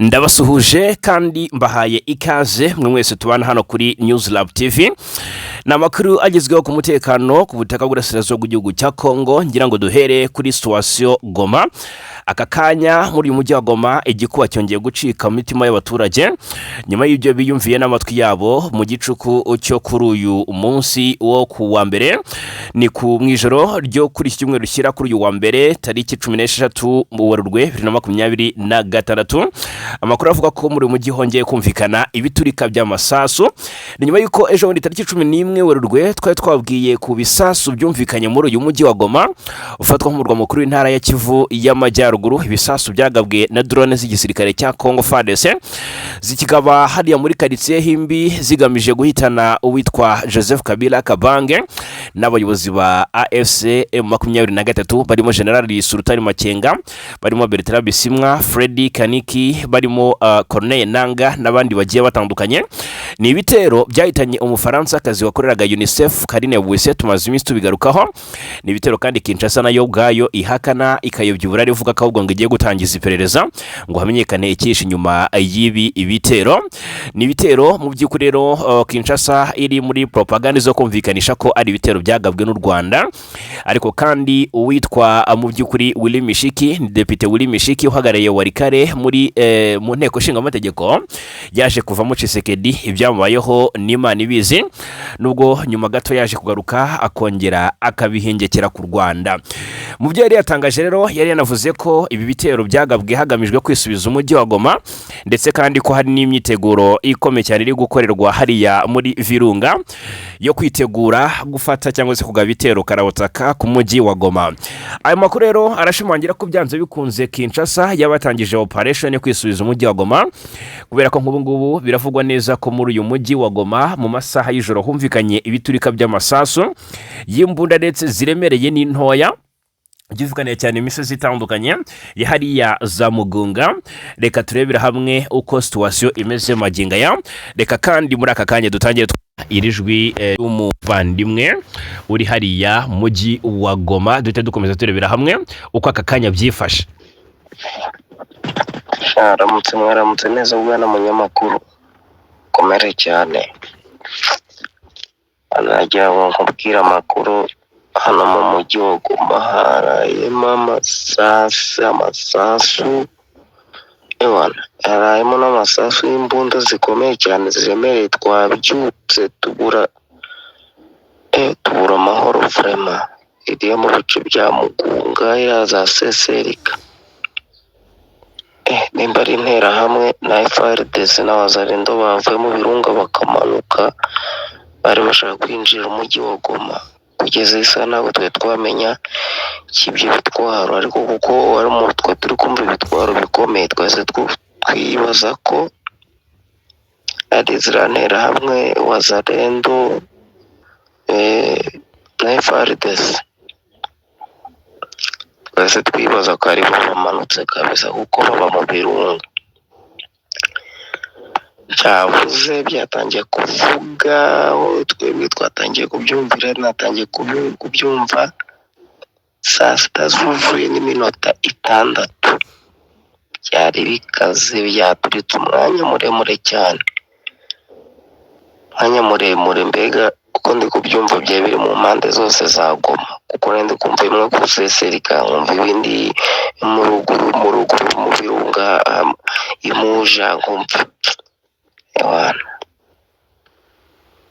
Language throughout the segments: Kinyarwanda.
Ndabasuhuje kandi mbahaye ikaze mwe mwese tubana hano kuri News Lab TV. Namakuru agezweho ku mutekano ku butaka bw'Urasirazuba bw'igihugu cya Kongo, ngira ngo duhere kuri situation Goma. Akakanya muri uyu mujyi wa Goma igikuba cyongeye gucika mu mitima y'abaturage nyuma y'ibyo biyumviye n'amatwi yabo mu gicuku cyo kuri uyu munsi wo ku wa mbere, ni ku mwijoro ryo kuri iki cyumweru rushyira kuri uyu wa mbere tariki 16 mu Werurwe 2026. Amakuru avuga ko muri uyu mujyi hongeye kumvikana ibiturika by'amasasu. Ni nyuma y'uko ejo muri tariki 11 Werurwe twari twabwiye ku bisasu byumvikanye muri uyu mujyi wa Goma ufatwa nk'umurwa mukuru w'intara ya Kivu y'Amajyaruguru. Ibisasu byagabwe na drone z'igisirikare cya Congo FARDC zikigaba hariya muri quartier Himbi zigamije guhitana uwitwa Joseph Kabila Kabange n'abayobozi ba AFC M23 barimo General Sultani Makenga, barimo Bertrand Bisimwa, Freddy Kaniki, barimo Corneille Nanga n'abandi bagiye batandukanye. Ni ibitero byahitanye umufaransa kazi wakoreraga UNICEF Karine Bwese, tumaze iminsi tubigarukaho. Ni ibitero kandi Kinshasa nayo ubwayo ihakana ikayobya uburari ivuga ko ahubwo ngo igiye gutangiza iperereza ngo hamenyekane ikishi nyuma y'ibi ibitero. Ni ibitero mu by'ukuri rero Kinshasa iri muri propaganda zo kumvikanisha ko ari ibitero byagabwe n'u Rwanda, ariko kandi uwitwa mu by'ukuri Willy Mishiki, ni Depite Willy Mishiki uhagarariye Warikare muri mu nteko nshinga amategeko, yaje kuva mu Tshisekedi ibyamubayeho n'Imana ibizi, nubwo nyuma gato yaje kugaruka akongera akabihengekera ku Rwanda. Mu byo yari yatangaje rero yari yanavuze ko ibi bitero byagabwe hagamijwe kwisubiza umujyi wa Goma, ndetse kandi ko hari n'imyiteguro ikomeye cyane iri gukorerwa hariya muri Virunga yo kwitegura gufata cyangwa se kugaba bitero karabutaka ku mujyi wa Goma. Ayo makuru rero arashimangira ko byanze bikunze Kinshasa yabatangije operation yo kwisubiza umujyi wa Goma, kubera ko nk'ubu ngubu biravugwa neza ko muri uyu mujyi wa Goma mu masaha y'ijoro humvikanye ibiturika by'amasasu y'imbunda ndetse ziremereye n'intoya byivuganye cyane imisozi itandukanye hariya za Mugunga. Reka turebera hamwe uko situation imeze maginga ya. Reka kandi muri aka kanya dutangire irijwi umuvandimwe uri hariya mujyi wa Goma, dute dukomeza turebera hamwe uko aka kanya byifashe. Mwaramutse neza bwana munyamakuru, komere cyane. Anagira ngo nkubwira amakuru hano mu mujyi wa Goma harayemo amasasu harayemo n'amasasu y'imbunda zikomeye cyane ziremereye. Twabyutse tubura amahoro vraiment iriya mu bice bya Mugunga ya za Seserika. Nimba ari interahamwe na FARDC n'abazarendo bavuye mu Birunga bakamanuka bari bashaka kwinjira umujyi wa Goma. Kugeza isa ntabwo twamenya kibyo bitwaro, ariko kuko wari mu twa turi kumva ibitwaro bikomeye twese twibaza ko ari zirantera hamwe wazarendo na FARDC. Twese twibaza ko ari bo bamanutse kabisa kuko baba mu Birunga. Cyavuze byatangiye kuvuga, twebwe twatangiye kubyumvira, natangiye kubyumva saa 6:06 byari bikaze, byaturitse umwanya muremure cyane, mbega uko ndi kubyumva byari biri mu mpande zose za Goma, kuko ndi kumva imwe ku Seserika, nkumva ibindi mu ruguru mu Birunga imuja, nkumva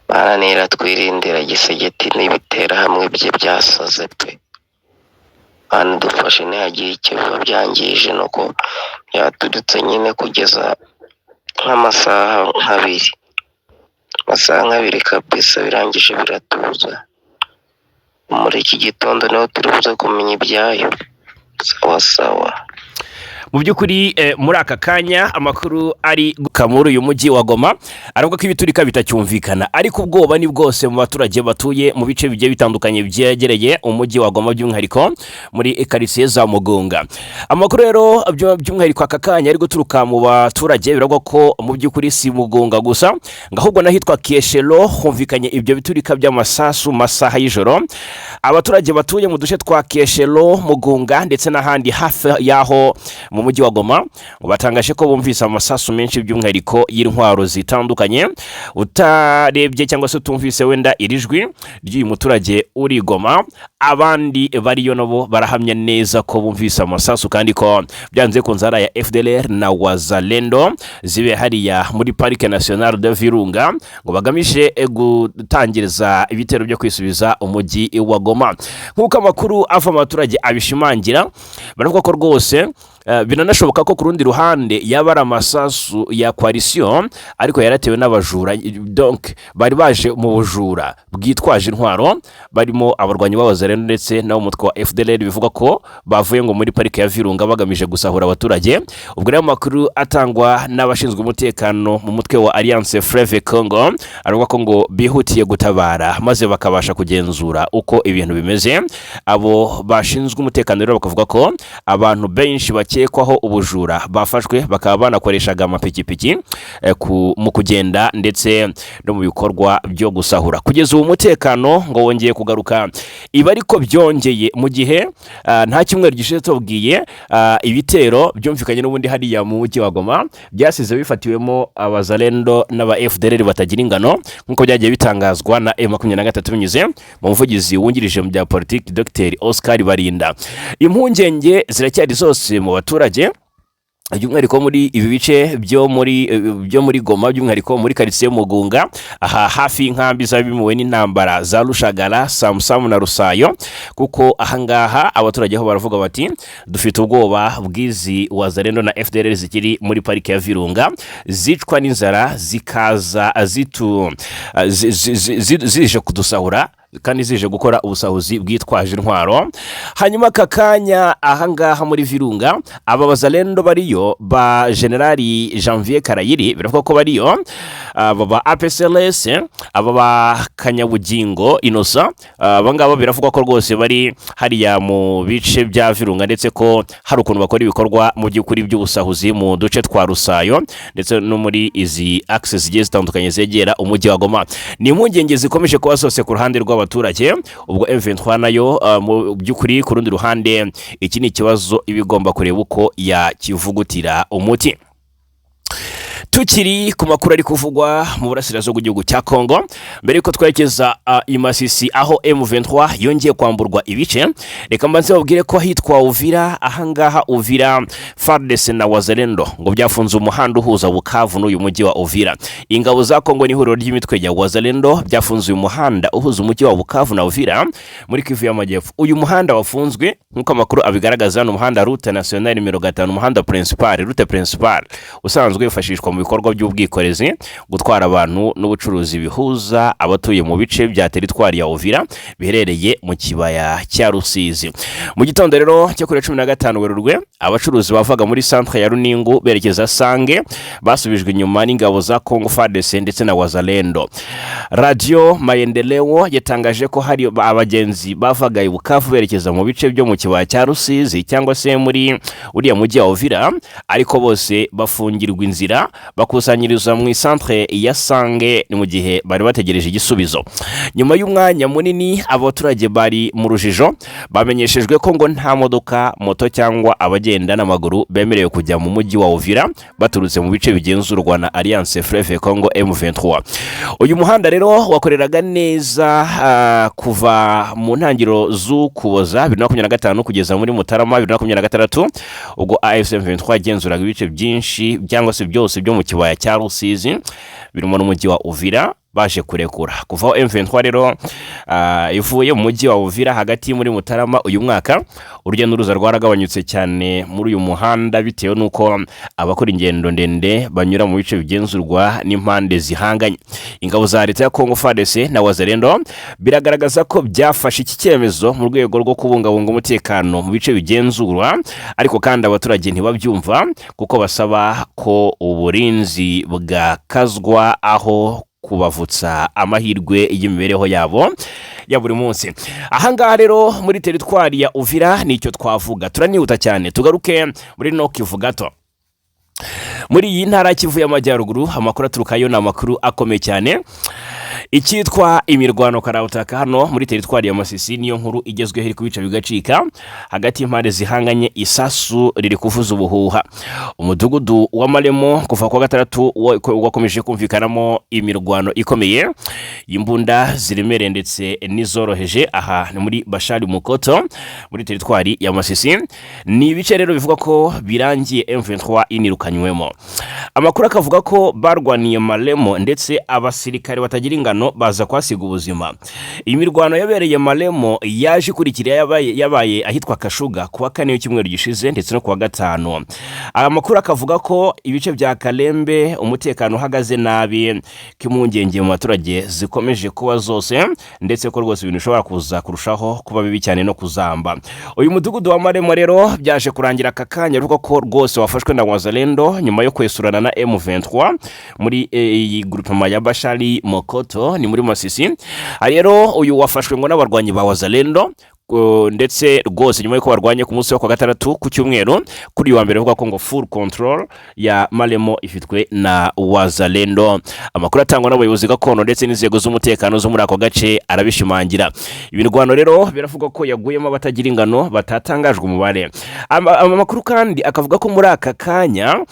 baranira twirindira gisegeti n'ibitera hamwe bye byasaze pe. Hano dufashe ntihagiye icyo biba byangije, nuko byaturitse nyine kugeza nk'amasaha nk'abiri kabisa birangije biratuza. Muri iki gitondo niho turi buze kumenya ibyayo. Sawa. Mu by'ukuri muri aka kanya amakuru ari gukamura uyu mujyi wa Goma aravuga ko ibiturika bitacyumvikana, ariko ubwoba ni bwose mu baturage batuye mu bice bigiye bitandukanye byegereye umujyi wa Goma, by'umwihariko muri quartier za Mugunga. Amakuru rero by'umwihariko aka kanya ari guturuka mu baturage biragwa ko mu by'ukuri si Mugunga gusa, ngahubwo nahitwa Kieshelo humvikanye ibyo biturika by'amasasu masaha y'ijoro. Abaturage batuye mu duce twa Kieshelo, Mugunga ndetse n'ahandi hafi yaho mu mujyi wa Goma batangaje ko bumvise amasasu menshi by'umwihariko y'intwaro zitandukanye. Utarebye cyangwa se utumvise wenda irijwi ry'uyu muturage uri Goma, abandi bariyo nabo barahamya neza ko bumvise amasasu kandi ko byanze ku nzara ya FDLR na Wazalendo zibe hariya muri Parike Nationale de Virunga ngo bagamije gutangiriza ibitero byo kwisubiza umujyi wa Goma. Nk'uko amakuru ava abaturage abishimangira, baravuga ko rwose binanashoboka ko ku rundi ruhande yaba ari amasasu ya coalition ariko yaratewe n'abajura, donc bari baje mu bujura bwitwaje intwaro, barimo abarwanyi b'Abazalendo ndetse n'abo mutwe wa FDLR bivuga ko bavuye ngo muri Parike ya Virunga bagamije gusahura abaturage. Ubwo rero amakuru atangwa n'abashinzwe umutekano mu mutwe wa Alliance Fleuve Congo aravuga ko ngo bihutiye gutabara maze bakabasha kugenzura uko ibintu bimeze. Abo bashinzwe umutekano rero bakavuga ko abantu benshi bakekwaho ubujura bafashwe, bakaba banakoreshaga amapikipiki mu kugenda ndetse no mu bikorwa byo gusahura. Kugeza ubu umutekano ngo wongeye kugaruka, iba ariko byongeye mu gihe nta kimwe gishize tubwiye ibitero byumvikanye n'ubundi hariya mu mujyi wa Goma byasize bifatiwemo Abazalendo n'aba FDLR batagira ingano nk'uko byagiye bitangazwa na M23 binyuze mu muvugizi wungirije mu bya politiki Dr Oscar Barinda. Impungenge ziracyari zose mu baturage by'umwihariko muri ibi bice byo muri Goma, by'umwihariko muri quartier Mugunga, aha hafi y'inkambi zabimuwe n'intambara za Rushagara, Samsam na Rusayo, kuko ahangaha abaturage aho baravuga bati dufite ubwoba bw'izi Wazalendo na FDLR zikiri muri Parike ya Virunga zicwa n'inzara zikaza zije kudusahura kandi zije gukora ubusahuzi bwitwaje intwaro. Hanyuma kakanya ahangaha muri Virunga aba Wazalendo bariyo ba Generali Janvier Karayiri biravuga ko bariyo baba APCLS, aba ba Kanyabugingo Innocent, bangaba biravuga ko rwose bari hariya mu bice bya Virunga ndetse ko hari ukuntu bakora ibikorwa mu by'ukuri by'ubusahuzi mu duce twa Rusayo ndetse no muri izi access zigiye zitandukanye zegera umujyi wa Goma. Ni impungenge zikomeje kuba zose ku ruhande rw'abaturage, ubwo M23 nayo mu by'ukuri ku rundi ruhande iki ni ikibazo ibigomba kureba uko yakivugutira umuti. Tukiri ku makuru ari kuvugwa mu burasirazuba bw'igihugu cya Kongo, mbere yuko twerekeza i Masisi aho M23 yongeye kwamburwa ibice, reka mbanze babwire ko hitwa Uvira. Ahangaha Uvira FARDC na Wazalendo ngo byafunze umuhanda uhuza Bukavu n'uyu mujyi wa Uvira. Ingabo za Kongo n'ihuriro ry'imitwe ya Wazalendo byafunze uyu muhanda uhuza umujyi wa Bukavu na Uvira muri Kivu y'Amajyepfo. Uyu muhanda wafunzwe nk'uko amakuru abigaragaza n'umuhanda route nationale nimero 5, umuhanda principal, route principal usanzwe wifashishwa mu bikorwa by'ubwikorezi, gutwara abantu n'ubucuruzi bihuza abatuye mu bice bya teritwari ya Uvira biherereye mu kibaya cya Rusizi. Mu gitondo rero cyo kuri 15 Werurwe abacuruzi bavaga muri centre ya Runingu berekeza Sange basubijwe inyuma n'ingabo za Congo FARDC ndetse na Wazalendo. Radio Maendeleo yatangaje ko hari abagenzi bavaga i Bukavu berekeza mu bice byo mu kibaya cya Rusizi cyangwa se muri uriya mujyi wa Uvira, ariko bose bafungirwa inzira bakusanyiriza mu centre ya Sange ni mu gihe bari bategereje igisubizo. Nyuma y'umwanya munini abaturage bari mu rujijo bamenyeshejwe ko ngo nta modoka, moto cyangwa abagenda n'amaguru bemerewe kujya mu mujyi wa Uvira baturutse mu bice bigenzurwa na Alliance Fleuve Congo M23. Uyu muhanda rero wakoreraga neza kuva mu ntangiro z'Ukuboza 2025 kugeza muri Mutarama 2026, ubwo AFC M23 agenzuraga ibice byinshi cyangwa se byose byo mu kibaya cya Rusizi birimo n'umujyi wa Uvira baje kurekura. Kuva M23 rero ivuye mu mujyi wa Uvira hagati muri Mutarama uyu mwaka, urujya n'uruza rwaragabanyutse cyane muri uyu muhanda bitewe nuko abakora ingendo ndende banyura mu bice bigenzurwa n'impande zihanganye. Ingabo za leta ya Congo FARDC na Wazalendo biragaragaza ko byafashe iki cyemezo mu rwego rwo kubungabunga umutekano mu bice bigenzurwa, ariko kandi abaturage ntibabyumva kuko basaba ko uburinzi bwakazwa aho kubavutsa amahirwe y'imibereho yabo ya buri munsi. Ahangaha rero muri teritwari ya Uvira nicyo twavuga, turanihuta cyane tugaruke muri no Kivu gato. Muri iyi ntara Kivu y'Amajyaruguru amakuru aturukayo na amakuru akomeye cyane. Icyitwa imirwano karabutaka hano muri teritwari ya Masisi niyo nkuru igezweho iri kubica bigacika hagati y'impande zihanganye. Isasu riri kuvuza ubuhuha. Umudugudu wa Malemo kuva kwa gatandatu wakomeje kumvikanamo imirwano ikomeye y'imbunda ziremereye ndetse n'izoroheje. Aha ni muri Bashali Mukoto muri teritwari ya Masisi. Ni ibice rero bivuga ko birangiye M23 inirukanywemo. Amakuru akavuga ko barwaniye Malemo ndetse abasirikare batagira ingano baza kwasiga ubuzima. Imirwano yabereye Malemo yaje kurikira yabaye ahitwa Kashuga kuwa kane w'icyumweru gishize ndetse no kuwa gatanu. Amakuru akavuga ko ibice bya Kalembe umutekano uhagaze nabi, k'impungenge mu baturage zikomeje kuba zose ndetse ko rwose ibintu bishobora kuza kurushaho kuba bibi cyane no kuzamba. Uyu mudugudu wa Malemo rero byaje kurangira akakanya ruko ko rwose wafashwe na Wazalendo nyuma yo kwesurana na M23 muri iyi groupement ya Bashali Mukoto ni muri Masisi. Rero uyu wafashwe ngo n'abarwanyi ba Wazalendo ndetse rwose nyuma yuko barwanye ku munsi wa gatandatu ku cyumweru kuri wa mbere uvuga ko ngo full control ya Malemo ifitwe na Wazalendo. Amakuru atangwa n'abayobozi gakondo ndetse n'inzego z'umutekano zo muri ako gace arabishimangira. Ibirwano rero biravuga ko yaguyemo abatagira ingano batatangajwe umubare. Amakuru kandi akavuga ko muri aka kanya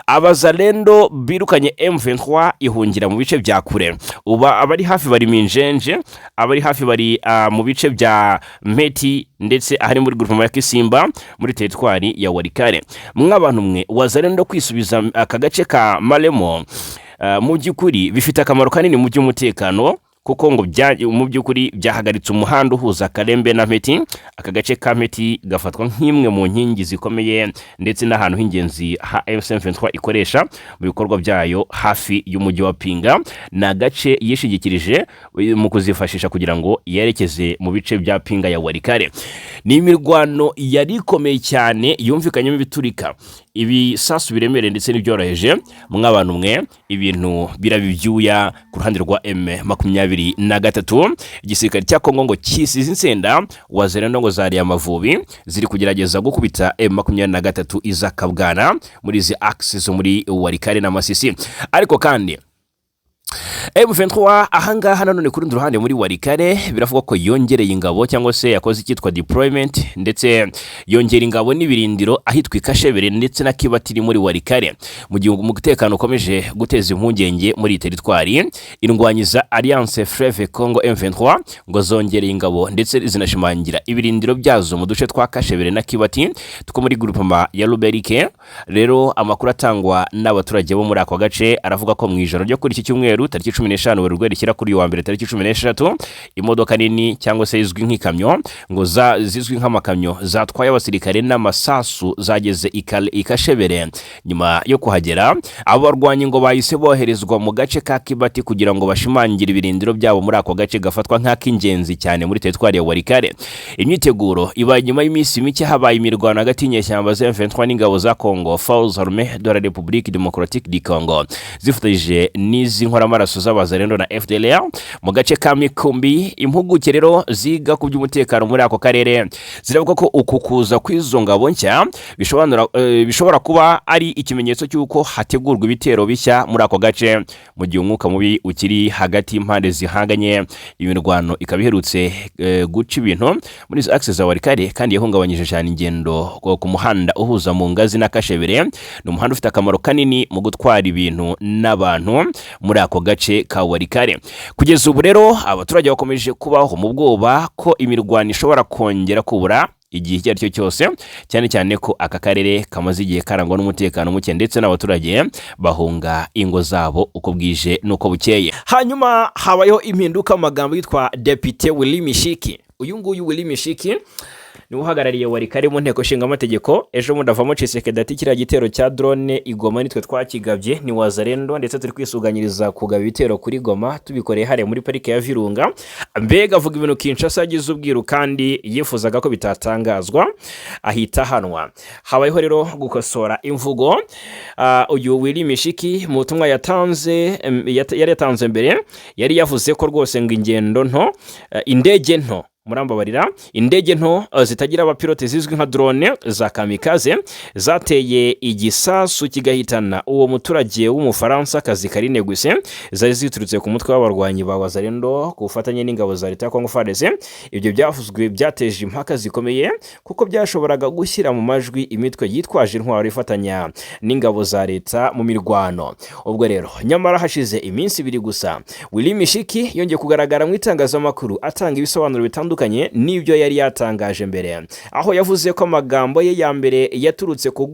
Abazalendo birukanye M23 ihungira mu bice bya kure. Uba abari hafi bari Minjenje, abari hafi bari mu bice bya Meti ndetse ahari muri groupement ya Kisimba muri teritwari ya Warikare. Mw'abantu mwe Wazalendo kwisubiza aka gace ka Malemo mu by'ukuri bifite akamaro kanini mu by'umutekano kuko ngo mu by'ukuri byahagaritse umuhanda uhuza Kalembe na Meti. Aka gace ka Meti gafatwa nk'imwe mu nkingi zikomeye ndetse n'ahantu h'ingenzi ha M23 ikoresha mu bikorwa byayo hafi y'umujyi wa Pinga. Na gace yishigikirije mu kuzifashisha kugira ngo yerekeze mu bice bya Pinga ya Warikare. Ni imirwano yari ikomeye cyane yumvikanye mu biturika, ibisasu biremere ndetse n'ibyoroheje. Mw'abantu mwe ibintu birabibyuya ku ruhande rwa M23. Igisirikare cya Kongo ngo kisize insenda Wazalendo ngo zari amavubi ziri kugerageza gukubita M23 izakabwana muri izi axis muri Warikare na Masisi. Ariko kandi M23 ahangaha nanone kuri ruhande muri Warikare biravuga ko yongereye ingabo cyangwa se yakoze icyitwa deployment ndetse yongera ingabo n'ibirindiro ahitwa Kashebere ndetse na Kibatiri muri Warikare. Mu gihe umutekano ukomeje guteza impungenge muri teritwari, indwanyiza Alliance Fleuve Congo M23 ngo zongereye ingabo ndetse zinashimangira ibirindiro byazo mu duce twa Kashebere na Kibati two muri groupement ya Luberike. Rero amakuru atangwa n'abaturage bo muri ako gace aravuga ko mu ijoro ryo kuri iki cyumweru tariki 15 Werurwe rishyira kuri wa mbere tariki 16 imodoka nini cyangwa se izwi nk'ikamyo ngo zizwi nk'amakamyo zatwaye abasirikare n'amasasu zageze Ikashebere. Nyuma yo kuhagera abarwanyi ngo bahise boherezwa mu gace ka Kibati kugira ngo bashimangire ibirindiro byabo muri ako gace gafatwa nk'akingenzi cyane muri teritwari ya Warikare. Imyiteguro ibaye nyuma y'iminsi mike habaye imirwano hagati y'inyeshyamba za M23 n'ingabo za Congo Forces Armées de la République Démocratique du Congo zifatanyije n'izi nkoramaraso z'Abazalendo na FDLR mu gace ka Mikumbi. Impuguke rero ziga ku by'umutekano muri ako karere ziravuga ko uku kuza kw'izo ngabo nshya bishobora kuba ari ikimenyetso cy'uko hategurwa ibitero bishya muri ako gace mu gihe umwuka mubi ukiri hagati y'impande zihanganye. Imirwano ikaba iherutse guca ibintu muri izo axes za Warikare kandi yahungabanyije cyane ingendo ku muhanda uhuza mu Ngazi na Kashebere. Ni umuhanda ufite akamaro kanini mu gutwara ibintu n'abantu muri ako gace ka Warikare. Kugeza ubu rero abaturage bakomeje kubaho mu bwoba ko imirwano ishobora kongera kubura igihe icyo ari cyo cyose, cyane cyane ko aka karere kamaze igihe karangwa n'umutekano muke ndetse n'abaturage bahunga ingo zabo uko bwije nuko bukeye. Hanyuma habayeho impinduka amagambo yitwa Depite Willy Mishiki. Uyu nguyu Willy Mishiki ni uhagarariye Warikare mu nteko nshinga amategeko. Ejo mundavamo Tshisekedi ati kiriya gitero cya drone igoma nitwe twakigabye ni Wazalendo ndetse turi kwisuganyiriza kugaba ibitero kuri Goma tubikoreye hare muri parike ya Virunga. Mbega avuga ibintu Kinshasa agize ubwiru kandi yifuzaga ko bitatangazwa ahita hanwa. Habayeho rero gukosora imvugo. Uyu Willy Mishiki mu butumwa yari yatanze mbere yari yavuze ko rwose ngo ingendo nto indege nto murambabarira, indege nto zitagira abapilote zizwi nka drone za kamikaze zateye igisasu kigahitana uwo muturage w'umufaransa kazi Karine Guse, zari ziturutse ku mutwe w'abarwanyi ba Wazalendo ku bufatanye n'ingabo za leta ya Congo FARDC. Ibyo byavuzwe byateje impaka zikomeye kuko byashoboraga gushyira mu majwi imitwe yitwaje intwaro ifatanya n'ingabo za leta mu mirwano. Ubwo rero nyamara hashize iminsi 2 gusa, Willy Mishiki yongeye kugaragara mu itangazamakuru atanga ibisobanuro bitandukanye n'ibyo yari yatangaje mbere, aho yavuze ko amagambo ye ya mbere yaturutse ku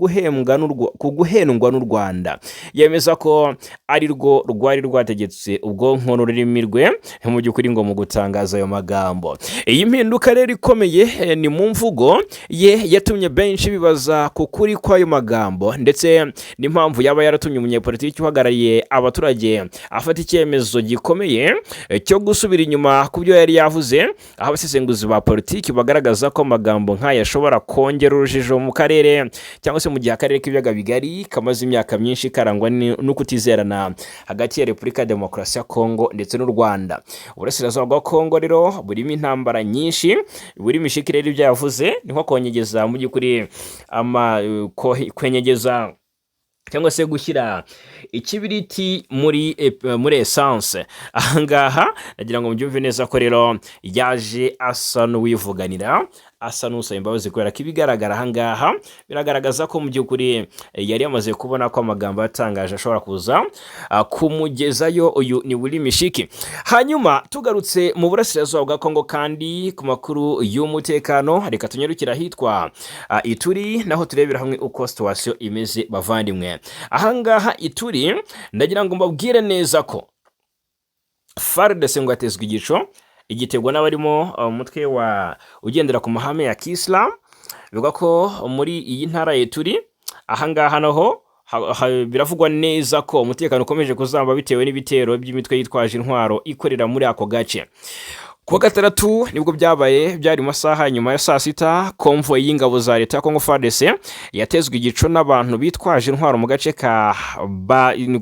guhendwa n'u Rwanda. Yemeza ko ari rwo rwari rwategetse ubwonko n'ururimi rwe mu by'ukuri ngo mu gutangaza ayo magambo. Iyi mpinduka rero ikomeye ni mu mvugo ye yatumye benshi bibaza ku kuri kw'ayo magambo ndetse n'impamvu yaba yaratumye umunyepolitiki uhagarariye abaturage afata icyemezo gikomeye cyo gusubira inyuma ku byo yari yavuze, aho abasesenguzi ba politiki bagaragaza ko amagambo nk'aya ashobora kongera urujijo mu karere cyangwa se mu gihe akarere k'ibiyaga bigari kamaze imyaka myinshi karangwa no kutizerana hagati ya Repubulika ya Demokarasi ya Kongo ndetse n'u Rwanda. Uburasirazuba bwa Kongo rero burimo intambara nyinshi. Buri Mishiki rero ibyo yavuze ni nko kongeza mu by'ukuri kwenyegeza cyangwa se gushyira ikibiriti muri essence. Ahangaha nagira ngo mubyumve neza ko rero yaje asa n'uwivuganira, asa n'usaba imbabazi kubera ko ibigaragara ahangaha biragaragaza ko mu by'ukuri yari yamaze kubona ko amagambo yatangaje ashobora kuza kumugezayo. Uyu ni Willy Mishiki. Hanyuma tugarutse mu burasirazuba bwa Kongo kandi ku makuru y'umutekano, reka tunyarukira hitwa Ituri, naho turebera hamwe uko situation imeze bavandimwe. Ahangaha Ituri ndagira ngo mbabwire neza ko FARDC ngo atezwe igico igitegwa n'abarimo umutwe wa ugendera ku mahame ya Islam. Bivuga ko muri iyi ntara Ituri ahangaha naho biravugwa neza ko umutekano ukomeje kuzamba bitewe n'ibitero by'imitwe yitwaje intwaro ikorera muri ako gace. Kuwa gatandatu nibwo byari masaha nyuma ya saa sita, convoy y'ingabo za leta ya Congo FARDC yatezwe igico n'abantu bitwaje intwaro mu gace ka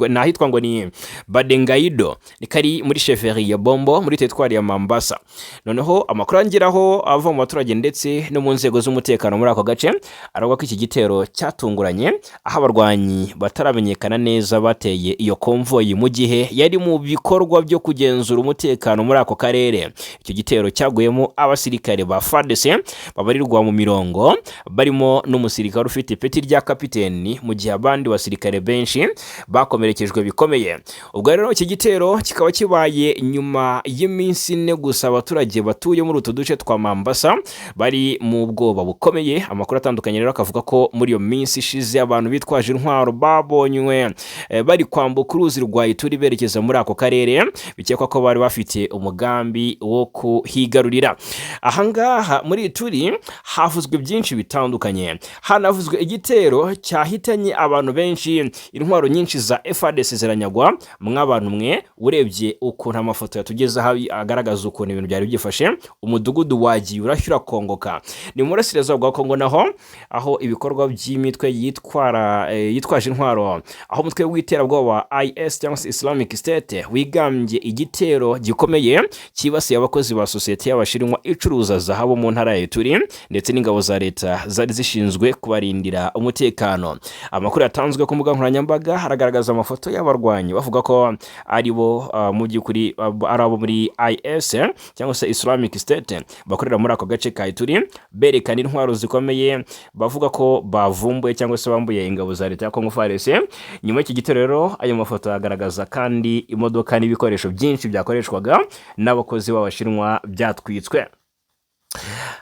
nahitwa ngo ni Badengaido, ni kari muri chefferie ya Bombo muri teritwari ya Mambasa. Noneho amakuru angeraho ava mu baturage ndetse no mu nzego z'umutekano muri ako gace aravuga ko iki gitero cyatunguranye, aho abarwanyi bataramenyekana neza bateye iyo convoy mu gihe yari mu bikorwa byo kugenzura umutekano muri ako karere. Icyo gitero cyaguyemo abasirikare ba FARDC babarirwa mu mirongo, barimo n'umusirikare ufite ipeti rya kapiteni, mu gihe abandi basirikare benshi bakomerekejwe bikomeye. Ubwo rero iki gitero kikaba kibaye nyuma y'iminsi 4 gusa abaturage batuye muri utu duce twa Mambasa bari mu bwoba bukomeye. Amakuru atandukanye rero akavuga ko muri iyo minsi ishize abantu bitwaje intwaro babonywe bari kwambuka uruzi rwa Ituri berekeza muri ako karere, bikekwa ko bari bafite umugambi wo kuhigarurira. Ahangaha muri Ituri havuzwe byinshi bitandukanye. Hanavuzwe igitero cyahitanye abantu benshi, intwaro nyinshi za FARDC ziranyagwa. Mw'abantu mwe urebye ukuntu amafoto yatugeza agaragaza ukuntu ibintu byari byifashe, umudugudu wagiye urashyura kongoka. Ni mu burasirazuba bwa Kongo naho aho ibikorwa by'imitwe yitwaje intwaro, aho umutwe w'iterabwoba IS cyangwa se Islamic State wigambye igitero gikomeye kibasiye abakozi ba sosiyete y'abashinwa icuruza zahabu mu ntara ya Ituri ndetse n'ingabo za leta zari zishinzwe kubarindira umutekano. Amakuru yatanzwe ku mbuga nkoranyambaga haragaragaza amafoto y'abarwanyi bavuga ko ari bo mu by'ukuri ari abo muri IS cyangwa se Islamic State bakorera muri ako gace ka Ituri, berekana intwaro zikomeye bavuga ko bavumbuye cyangwa se bambuye ingabo za leta ya Congo FARDC. Nyuma y'iki gitero rero ayo mafoto agaragaza kandi imodoka n'ibikoresho byinshi byakoreshwaga n'abakozi b'abashinwa byatwitswe,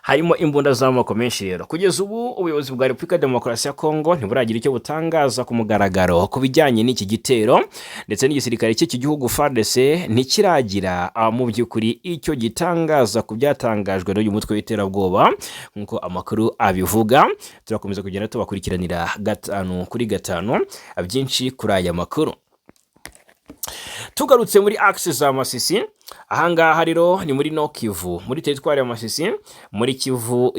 harimo imbunda z'amoko menshi. Rero kugeza ubu ubuyobozi bwa Repubulika ya Demokarasi ya Kongo ntiburagira icyo butangaza ku mugaragaro ku bijyanye n'iki gitero, ndetse n'igisirikare cy'iki gihugu FARDC ntikiragira mu by'ukuri icyo gitangaza ku byatangajwe n'uyu mutwe w'iterabwoba nk'uko amakuru abivuga. Turakomeza kugenda tubakurikiranira 5 kuri 5 byinshi kuri aya makuru. Tugarutse muri axe za Masisi, ahangaha rero ni muri no Kivu, muri teritwari ya Masisi, muri Kivu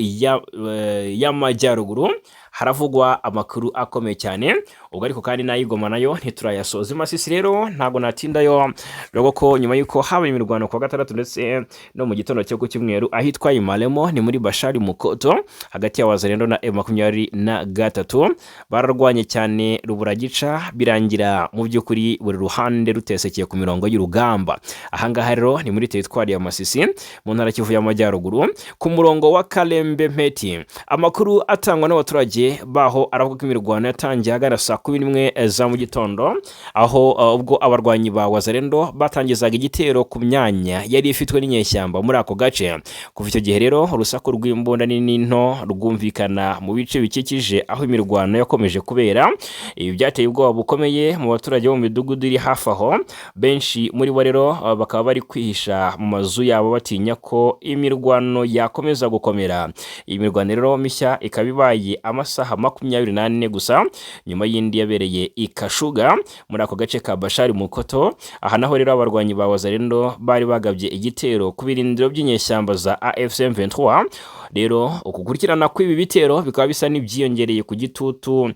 y'amajyaruguru. haravugwa amakuru akomeye cyane, ubwo ariko kandi n'ay'Igoma nayo ntiturayasoza. Masisi rero ntabwo natindayo, rero ko nyuma y'uko habaye imirwano ku wa gatandatu ndetse no mu gitondo cyo ku cyumweru ahitwa Imalemo ni muri Bashari Mukoto hagati ya Wazalendo na M23, bararwanye cyane ruburagica birangira mu by'ukuri buri ruhande rutesekeye ku mirongo y'urugamba. Ahangaha rero ni muri teritwari ya Masisi mu ntara Kivu y'Amajyaruguru ku murongo wa Kalembe Mpeti. Amakuru atangwa n'abaturage baho aravuga ko imirwano yatangiye agana saa 11 za mu gitondo, aho ubwo abarwanyi ba Wazalendo batangizaga igitero ku myanya yari ifitwe n'inyeshyamba muri ako gace. Kuva icyo gihe rero urusaku rw'imbunda nini nto rwumvikana mu bice bikikije aho imirwano yakomeje kubera. Ibi byateye ubwoba bukomeye mu baturage bo mu midugudu iri hafi aho, benshi muri bo rero bakaba bari kwihisha mu mazu yabo batinya ko imirwano yakomeza gukomera. Iyi mirwano rero mishya ikaba ibaye amasaha 24 gusa nyuma y'indi yabereye Ikashuga muri ako gace ka Bashari Mukoto. Aha naho rero abarwanyi ba Wazalendo bari bagabye igitero ku birindiro by'inyeshyamba za AFC M23. Rero ukukurikirana kw'ibi bitero bikaba bisa n'ibyiyongereye ku gitutu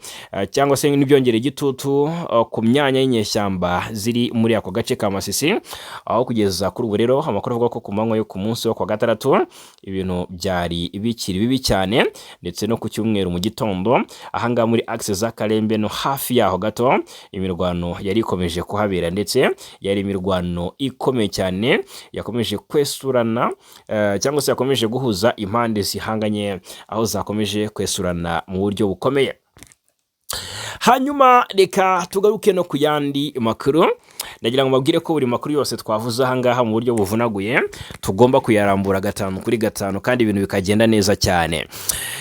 cyangwa se n'ibyongereye igitutu ku myanya y'inyeshyamba ziri muri ako gace ka Masisi, aho kugeza kuri ubu rero amakuru avuga ko ku manywa yo ku munsi wo kwa gatandatu ibintu byari bikiri bibi cyane, ndetse no ku cyumweru mu gitondo ahangaha muri axe za Kalembe no hafi yaho gato imirwano yari ikomeje kuhabera, ndetse yari imirwano ikomeye cyane yakomeje kwesurana cyangwa se yakomeje guhuza impande zihanganye, aho zakomeje kwesurana mu buryo bukomeye. Hanyuma reka tugaruke no ku yandi makuru. Ndagira ngo mbabwire ko buri makuru yose twavuze ahangaha mu buryo buvunaguye tugomba kuyarambura 5 kuri 5 kandi ibintu bikagenda neza cyane.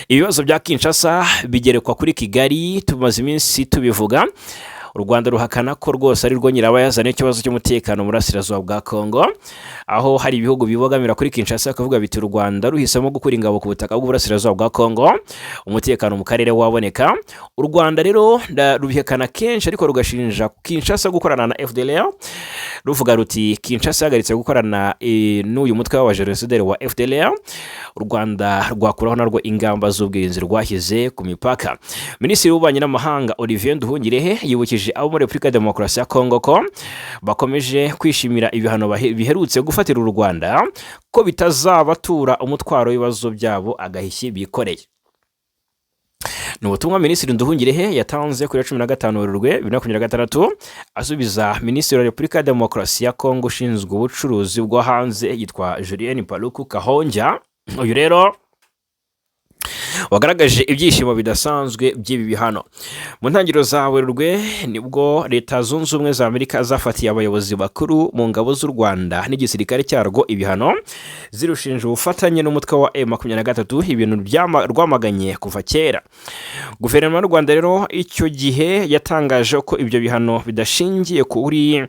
Ibibazo bya Kinshasa bigerekwa kuri Kigali, tumaze iminsi tubivuga. U Rwanda ruhakana ko rwose ari rwo nyirabayazana ikibazo cy'umutekano mu burasirazuba bwa Kongo, aho hari ibihugu bibogamira kuri Kinshasa bakavuga biti u Rwanda ruhisemo gukura ingabo ku butaka bw'uburasirazuba bwa Kongo, umutekano mu karere waboneka. U Rwanda rero rubihekana kenshi, ariko rugashinja Kinshasa gukorana na FDLR, ruvuga ruti Kinshasa yagaritse gukorana n'uyu mutwe w'abajenosideri wa FDLR. U Rwanda rwakuraho narwo ingamba z'ubwirinzi rwashyize ku mipaka. Minisitiri w'ububanyi n'amahanga Olivier Nduhungirehe yibukije abo muri Repubulika ya Demokarasi ya Kongo ko bakomeje kwishimira ibihano biherutse gufatira u Rwanda ko bitazabatura umutwaro w'ibibazo byabo agahishyi bikoreye. Ni ubutumwa Minisitiri Nduhungirehe yatanze kuri 15 Werurwe 2026 asubiza Minisitiri wa Repubulika ya Demokarasi ya Kongo ushinzwe ubucuruzi bwo hanze yitwa Julien Paluku Kahonja. Uyu rero wagaragaje ibyishimo bidasanzwe by'ibi bihano. Mu ntangiriro za Werurwe nibwo Leta Zunze Ubumwe za Amerika zafatiye abayobozi bakuru mu ngabo z'u Rwanda n'igisirikare cyarwo ibihano, zirushinja ubufatanye n'umutwe wa M23, ibintu rwamaganye kuva kera. Guverinoma y'u Rwanda rero icyo gihe yatangaje ko ibyo bihano bidashingiye kuri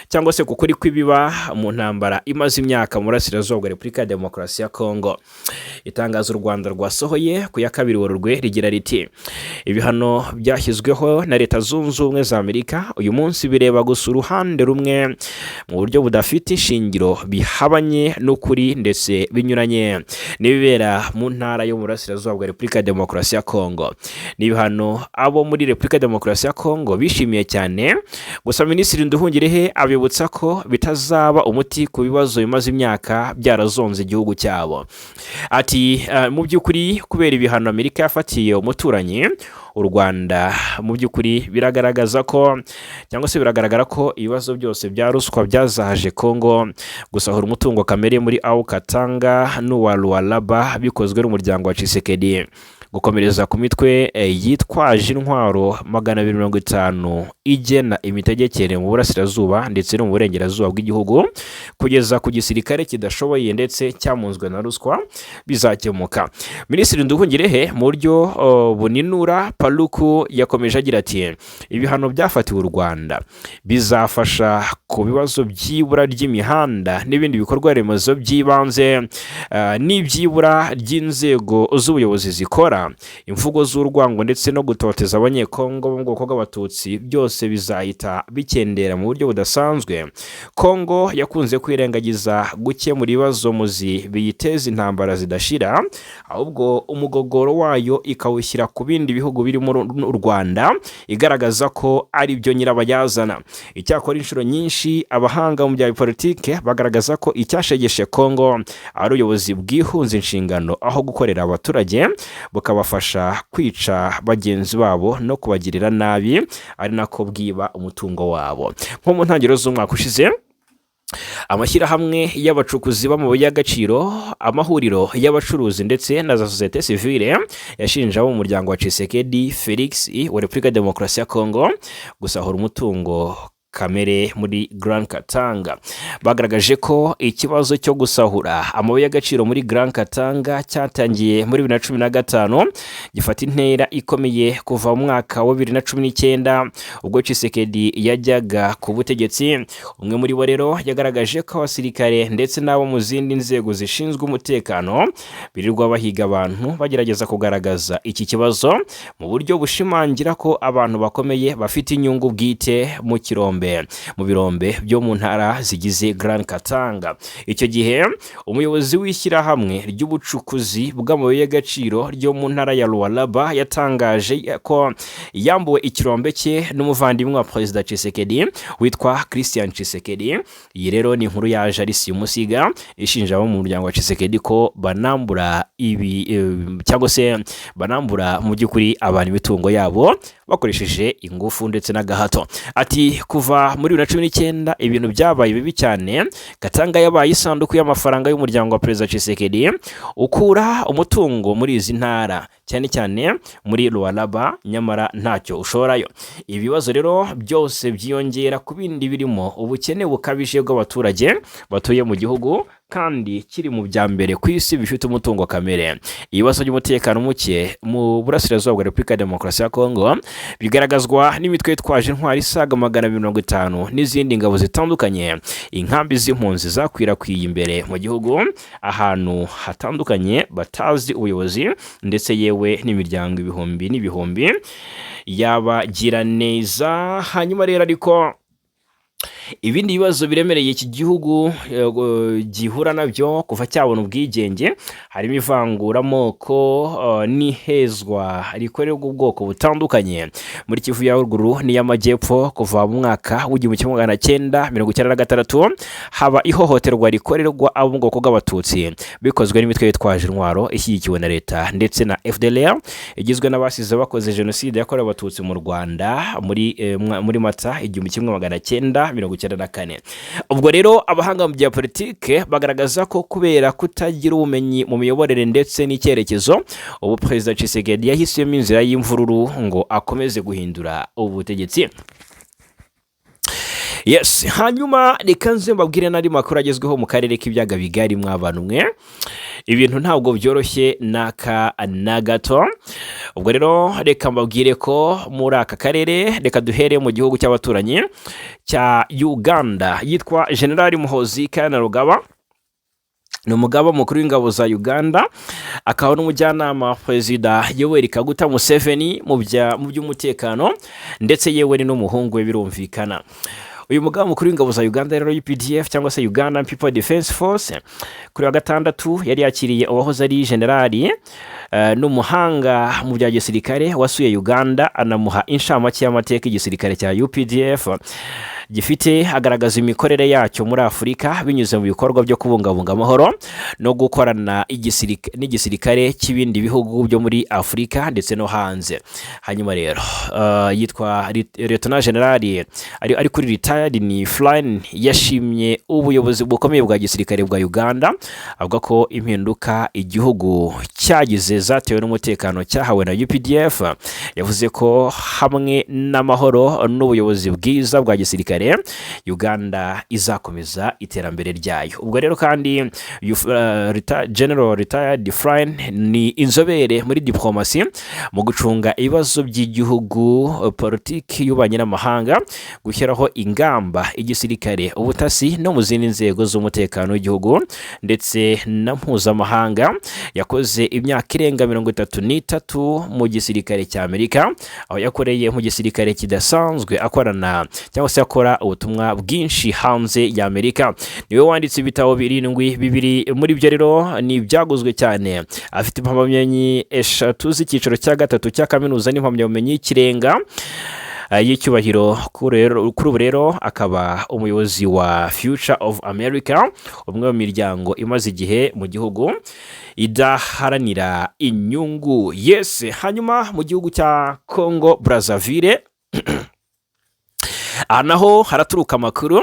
cyangwa se kukuri kwibiba mu ntambara imaze imyaka mu burasirazuba bwa Repubulika ya Demokarasi ya Kongo. Itangazo u Rwanda rwasohoye ku ya 2 Werurwe rigira riti ibihano byashyizweho na Leta Zunze Ubumwe za Amerika uyu munsi bireba gusa uruhande rumwe mu buryo budafite ishingiro, bihabanye n'ukuri ndetse binyuranye n'ibibera mu ntara yo mu burasirazuba bwa Repubulika ya Demokarasi ya Kongo. Ni ibihano abo muri Repubulika ya Demokarasi ya Kongo bishimiye cyane, gusa Minisitiri Nduhungirehe abibutsa ko bitazaba umuti ku bibazo bimaze imyaka byarazonze igihugu cyabo. Ati mu by'ukuri kubera ibihano Amerika yafatiye umuturanyi u Rwanda, mu by'ukuri biragaragaza ko cyangwa se biragaragara ko ibibazo byose bya ruswa byazahaje Kongo, gusahura umutungo kamere muri Katanga n'uwa Lualaba bikozwe n'umuryango wa Tshisekedi, gukomereza ku mitwe yitwaje intwaro 250 igena imitegekere mu burasirazuba ndetse no mu burengerazuba bw'igihugu, kugeza ku gisirikare kidashoboye ndetse cyamunzwe na ruswa bizakemuka. Minisitiri Nduhungirehe mu buryo buninura Paluku yakomeje agira ati ibihano byafatiwe u Rwanda bizafasha ku bibazo by'ibura ry'imihanda n'ibindi bikorwa remezo by'ibanze n'ibyibura ry'inzego z'ubuyobozi zikora nibikora imvugo z'urwango ndetse no gutoteza abanyekongo bo mu bwoko bw'abatutsi byose bizahita bikendera mu buryo budasanzwe. Kongo yakunze kwirengagiza gukemura ibibazo muzi biyiteza intambara zidashira, ahubwo umugogoro wayo ikawushyira ku bindi bihugu birimo u Rwanda, igaragaza ko ari byo nyirabayazana. Icyakora inshuro nyinshi abahanga mu bya politike bagaragaza ko icyashegeshe Kongo ari ubuyobozi bwihunza inshingano, aho gukorera abaturage bukabafasha kwica bagenzi babo no kubagirira nabi, ari nako bwiba umutungo wabo. Nko mu ntangiriro z'umwaka ushize, amashyirahamwe y'abacukuzi b'amabuye y'agaciro, amahuriro y'abacuruzi ndetse na za sosiyete sivile yashinja abo mu muryango wa Tshisekedi Felix wa Repubulika ya Demokarasi ya Kongo gusahura umutungo kamere muri Grand Katanga. Bagaragaje ko ikibazo cyo gusahura amabuye y'agaciro muri Grand Katanga cyatangiye muri 2015 gifata intera ikomeye kuva mu mwaka wa 2019 ubwo Tshisekedi yajyaga ku butegetsi. Umwe muri bo rero yagaragaje ko abasirikare ndetse n'abo mu zindi nzego zishinzwe umutekano birirwa bahiga abantu bagerageza kugaragaza iki kibazo mu buryo bushimangira ko abantu bakomeye bafite inyungu bwite mu birombe byo mu ntara zigize Grand Katanga. Icyo gihe umuyobozi w'ishyirahamwe ry'ubucukuzi bw'amabuye y'agaciro ryo mu ntara ya Lualaba yatangaje ko yambuwe ikirombe cye n'umuvandimwe wa Perezida Tshisekedi witwa Christian Tshisekedi. Iyi rero ni inkuru ya Jarisi Umusiga ishinja abo mu muryango wa Tshisekedi ko banambura cyangwa se banambura mu by'ukuri abantu imitungo yabo bakoresheje ingufu ndetse n'agahato. Ati kuva muri 2019 ibintu byabaye bibi cyane. Katanga yabaye isanduku y'amafaranga y'umuryango wa Perezida Tshisekedi ukura umutungo muri izi ntara, cyane cyane muri Lualaba, nyamara ntacyo ushorayo. Ibibazo rero byose byiyongera ku bindi birimo ubukene bukabije bw'abaturage batuye mu gihugu kandi kiri mu bya mbere ku isi bifite umutungo kamere. Ibibazo by'umutekano muke mu burasirazuba bwa Repubulika ya Demokarasi ya Kongo bigaragazwa n'imitwe yitwaje intwari isaga 250 n'izindi ngabo zitandukanye. Inkambi z'impunzi zakwirakwiye imbere mu gihugu ahantu hatandukanye batazi ubuyobozi, ndetse yewe n'imiryango ibihumbi n'ibihumbi yabagira neza. Hanyuma rero ariko ibindi bibazo biremereye iki gihugu gihura nabyo kuva cyabona ubwigenge harimo ivanguramoko n'ihezwa rikorerwa ubwoko butandukanye muri Kivu ya ruguru n'iy'amajyepfo. Kuva mu mwaka w'1996 haba ihohoterwa rikorerwa abo mu bwoko bw'abatutsi bikozwe n'imitwe yitwaje intwaro ishyigikiwe na leta ndetse na FDLR igizwe n'abasize bakoze jenoside yakorewe abatutsi mu Rwanda muri Mata 1994. Ubwo rero abahanga mu bya politike bagaragaza ko kubera kutagira ubumenyi mu miyoborere ndetse n'icyerekezo, ubu Perezida Tshisekedi yahisemo inzira y'imvururu ngo akomeze guhindura ubutegetsi. Yes, hanyuma reka nze mbabwire n'andi makuru agezweho mu karere k'ibyaga bigari mw'abantu mwe. Ibintu ntabwo byoroshye naka na gato. Ubwo rero reka mbabwire ko muri aka karere, reka duhere mu gihugu cy'abaturanyi cya Uganda. Yitwa General Muhoozi Kainerugaba, ni umugaba mukuru w'ingabo za Uganda, akaba n'umujyanama Perezida Yoweri Kaguta Museveni mu by'umutekano, ndetse yewe ni n'umuhungu we birumvikana. Uyu mugaba mukuru w'ingabo za Uganda rero UPDF cyangwa se Uganda People Defense Force kuri wa gatandatu yari yakiriye uwahoze ari generali n'umuhanga mu bya gisirikare wasuye Uganda, anamuha inshamake y'amateka igisirikare cya UPDF gifite, agaragaza imikorere yacyo muri Afurika binyuze mu bikorwa byo kubungabunga amahoro no gukorana n'igisirikare cy'ibindi bihugu byo muri Afurika ndetse no hanze. Hanyuma rero yitwa Lieutenant General ari kuri retired ni Flynn, yashimye ubuyobozi bukomeye bwa gisirikare bwa Uganda, avuga ko impinduka igihugu cyagize zatewe n'umutekano cyahawe na UPDF. Yavuze ko hamwe n'amahoro n'ubuyobozi bwiza bwa gisirikare Uganda izakomeza iterambere ryayo. Ubwo rero kandi General Retired Flynn ni inzobere muri diplomasi mu gucunga ibibazo by'igihugu, politiki y'ububanyi n'amahanga, gushyiraho ingamba, igisirikare, ubutasi no mu zindi nzego z'umutekano w'igihugu ndetse na mpuzamahanga. Yakoze imyaka irenga 33 mu gisirikare cya Amerika, aho yakoreye mu gisirikare kidasanzwe akorana cyangwa se akora ubutumwa bwinshi hanze ya Amerika. Niwe wanditse ibitabo 7, bibiri muri byo rero ni ibyaguzwe cyane. Afite impamyabumenyi 3 z'icyiciro cya 3 cya kaminuza n'impamyabumenyi y'ikirenga y'icyubahiro. Kuri ubu rero akaba umuyobozi wa Future of America, umwe mu miryango imaze igihe mu gihugu idaharanira inyungu. Yes, hanyuma mu gihugu cya Congo Brazzaville naho haraturuka amakuru.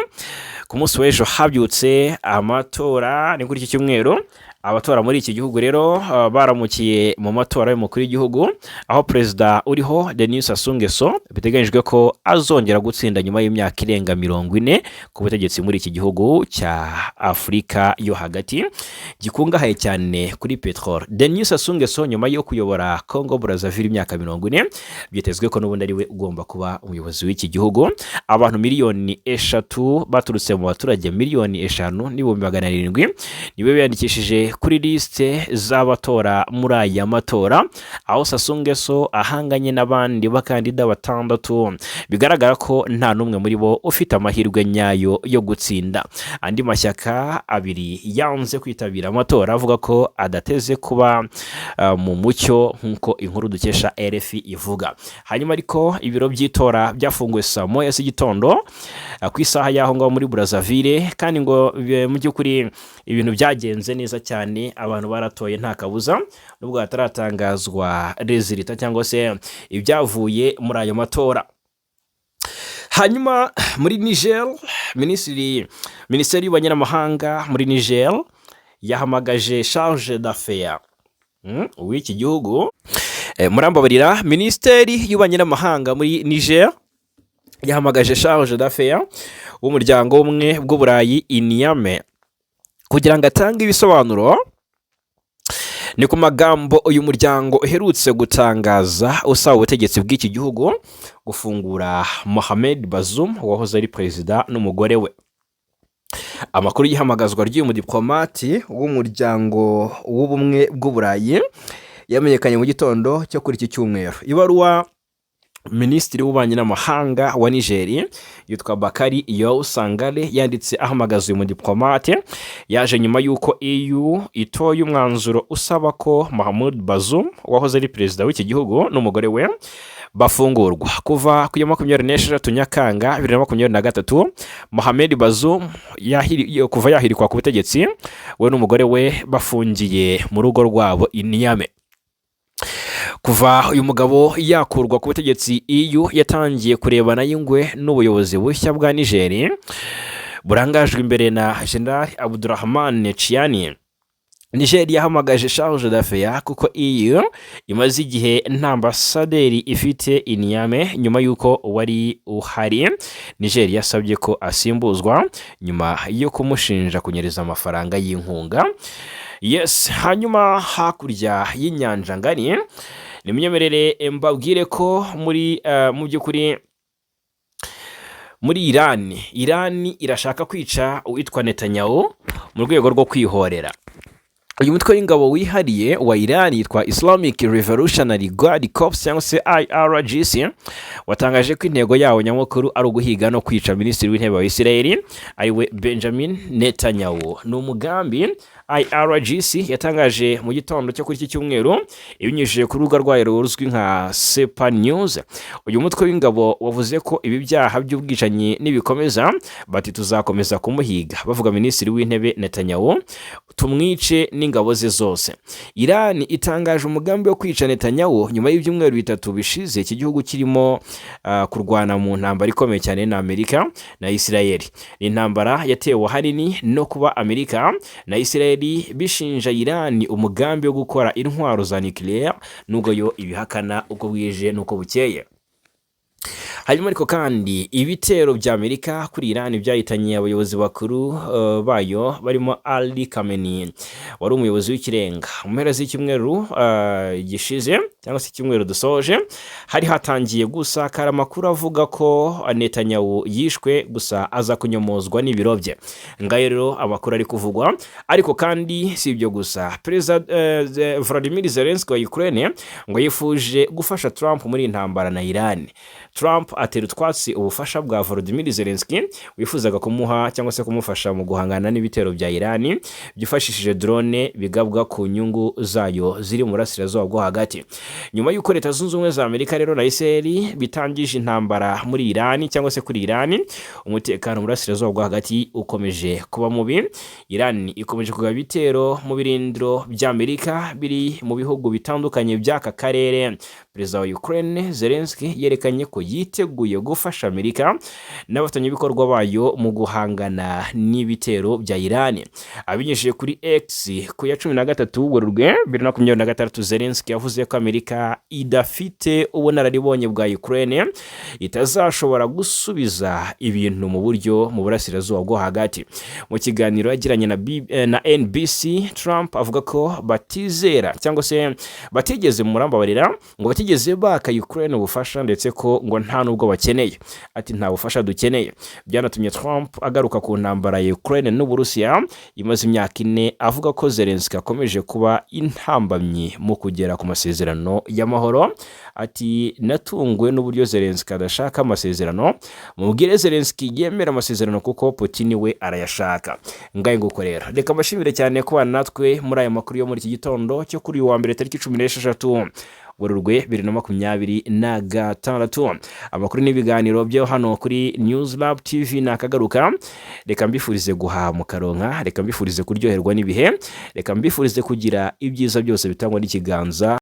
Ku munsi w'ejo habyutse amatora, ni kuri iki cyumweru. Abatora muri iki gihugu rero baramukiye mu matora y'umukuru w'igihugu, aho perezida uriho Denis Sassou Nguesso biteganyijwe ko azongera gutsinda nyuma y'imyaka irenga 40 ku butegetsi muri iki gihugu cya Afurika yo hagati gikungahaye cyane kuri petrol. Denis Sassou Nguesso nyuma yo kuyobora Congo Brazzaville imyaka 40, byitezwe ko n'ubundi ari we ugomba kuba umuyobozi w'iki gihugu. Abantu 3 baturutse mu baturage 5,700,000 niwe biyandikishije kuri liste z'abatora muri aya matora, aho Sassou Nguesso ahanganye n'abandi bakandida 6. Bigaragara ko nta n'umwe muri bo ufite amahirwe nyayo yo gutsinda. Andi mashyaka 2 yanze kwitabira amatora avuga ko adateze kuba mu mucyo nk'uko inkuru dukesha RFI ivuga. Hanyuma ariko ibiro by'itora byafunguwe saa 9 z'igitondo ku isaha y'aho ngaho muri Brazzaville, kandi ngo mu by'ukuri ibintu byagenze neza cyane. Abantu baratoye nta kabuza, nubwo hataratangazwa resulta cyangwa se ibyavuye muri ayo matora. Hanyuma muri Niger, minisiteri y'ububanyi n'amahanga muri Niger yahamagaje charge d'affaires w'iki gihugu. Murambabarira, minisiteri y'ububanyi n'amahanga muri Niger yahamagaje charge d'affaires w'umuryango umwe bw'Uburayi i Niamey kugira ngo atange ibisobanuro. Ni ku magambo uyu muryango uherutse gutangaza usaba ubutegetsi bw'iki gihugu gufungura Mohamed Bazoum wahoze ari perezida n'umugore we. Amakuru y'ihamagazwa ry'uyu mudiplomati w'umuryango w'ubumwe bw'Uburayi yamenyekanye mu gitondo cyo kuri iki cyumweru. Ibaruwa Minisitiri w'ububanyi n'amahanga wa Nigeria yitwa Bakari Yo Sangare yanditse ahamagaza uyu mudiplomate yaje nyuma y'uko EU itoye umwanzuro usaba ko Mohamed Bazoum wahoze ari perezida w'iki gihugu n'umugore we bafungurwa. Kuva ku ya 26 Nyakanga 2023, Mohamed Bazoum kuva yahirikwa ku butegetsi, we n'umugore we bafungiye mu rugo rwabo i Niamey. Kuva uyu mugabo yakurwa ku butegetsi, EU yatangiye kurebana y'ingwe n'ubuyobozi bushya bwa Nigeria burangajwe imbere na General Abdurrahman Chiani. Nigeria yahamagaje charge d'affaires kuko EU imaze igihe nta ambasaderi ifite i Niamey nyuma y'uko wari uhari Nigeria yasabye ko asimbuzwa nyuma yo kumushinja kunyereza amafaranga y'inkunga. Yes, hanyuma hakurya y'inyanja ngari nimyemerere mbabwire ko mu by'ukuri muri Iran irashaka kwica uwitwa Netanyahu mu rwego rwo kwihorera. Uyu mutwe w'ingabo wihariye wa Iran yitwa Islamic Revolutionary Guard Corps cyangwa se IRGC watangaje ko intego yawo nyamukuru ari uguhiga no kwica minisitiri w'intebe wa Israel ariwe Benjamin Netanyahu. Ni umugambi IRGC yatangaje mu gitondo cyo kuri iki cyumweru ibinyujije ku rubuga rwayo ruzwi nka Sepa News. Uyu mutwe w'ingabo wavuze ko ibi byaha by'ubwicanyi nibikomeza bati tuzakomeza kumuhiga, bavuga minisitiri w'intebe Netanyahu tumwice n'ingabo ze zose. Iran itangaje umugambi wo kwica Netanyahu nyuma y'ibyumweru 3 bishize iki gihugu kirimo kurwana mu ntambara ikomeye cyane na Amerika na Israel. Ni intambara yatewe hanini no kuba Amerika na Israel bishinja Iran umugambi wo gukora intwaro za nuclear, nubwo yo ibihakana uko bwije nuko bukeye. hanyuma ariko kandi ibitero bya Amerika kuri Iran byahitanye abayobozi bakuru bayo barimo Ali Khamenei wari umuyobozi w'ikirenga mu mpera z'icyumweru gishize cyangwa se icyumweru dusoje. Hari hatangiye gusakara amakuru avuga ko Netanyahu yishwe, gusa aza kunyomozwa n'ibiro bye. Ngayo rero amakuru ari kuvugwa, ariko kandi si ibyo gusa. Perezida Volodymyr Zelensky wa Ukraine ngo yifuje gufasha Trump muri intambara na Iran. Trump atera utwatsi ubufasha bwa Volodymyr Zelensky wifuzaga kumuha cyangwa se kumufasha mu guhangana n'ibitero bya Iran byifashishije drone bigabwa ku nyungu zayo ziri mu burasirazuba bwo hagati. Nyuma y'uko Leta Zunze Ubumwe za Amerika rero na Israel bitangije intambara muri Iran cyangwa se kuri Iran, umutekano mu burasirazuba bwo hagati ukomeje kuba mubi. Iran ikomeje kugaba ibitero mu birindiro bya Amerika biri mu bihugu bitandukanye by'aka karere. Perezida wa Ukraine Zelensky yerekanye ko yiteguye gufasha Amerika n'abafatanyabikorwa bayo mu guhangana n'ibitero bya Iran. Abinyujije kuri X ku ya 13 Werurwe 2026, Zelensky yavuze ko Amerika idafite ubunararibonye bwa Ukraine itazashobora gusubiza ibintu mu buryo mu burasirazuba bwo hagati. Mu kiganiro yagiranye na NBC, Trump avuga ko batizera cyangwa se batigeze murambabarira ngo batigeze baka Ukraine ubufasha, ndetse ko ngo nta nubwo bakeneye. Ati nta bufasha dukeneye. Byanatumye Trump agaruka ku ntambara ya Ukraine n'Uburusiya imaze imyaka 4, avuga ko Zelensky akomeje kuba intambamyi mu kugera ku masezerano y'amahoro. Ati natungwe n'uburyo Zelensky adashaka amasezerano. Mubwire Zelensky yemera amasezerano kuko Putin we arayashaka. Ngaye nguko rero, reka mbashimire cyane kubana natwe muri aya makuru yo muri iki gitondo cyo kuri wa mbere tariki 16 Werurwe 2026. Amakuru n'ibiganiro byo hano kuri News Lab TV nakagaruka. Reka mbifurize guhaha mu karonka, reka mbifurize kuryoherwa n'ibihe, reka mbifurize kugira ibyiza byose bitangwa n'ikiganza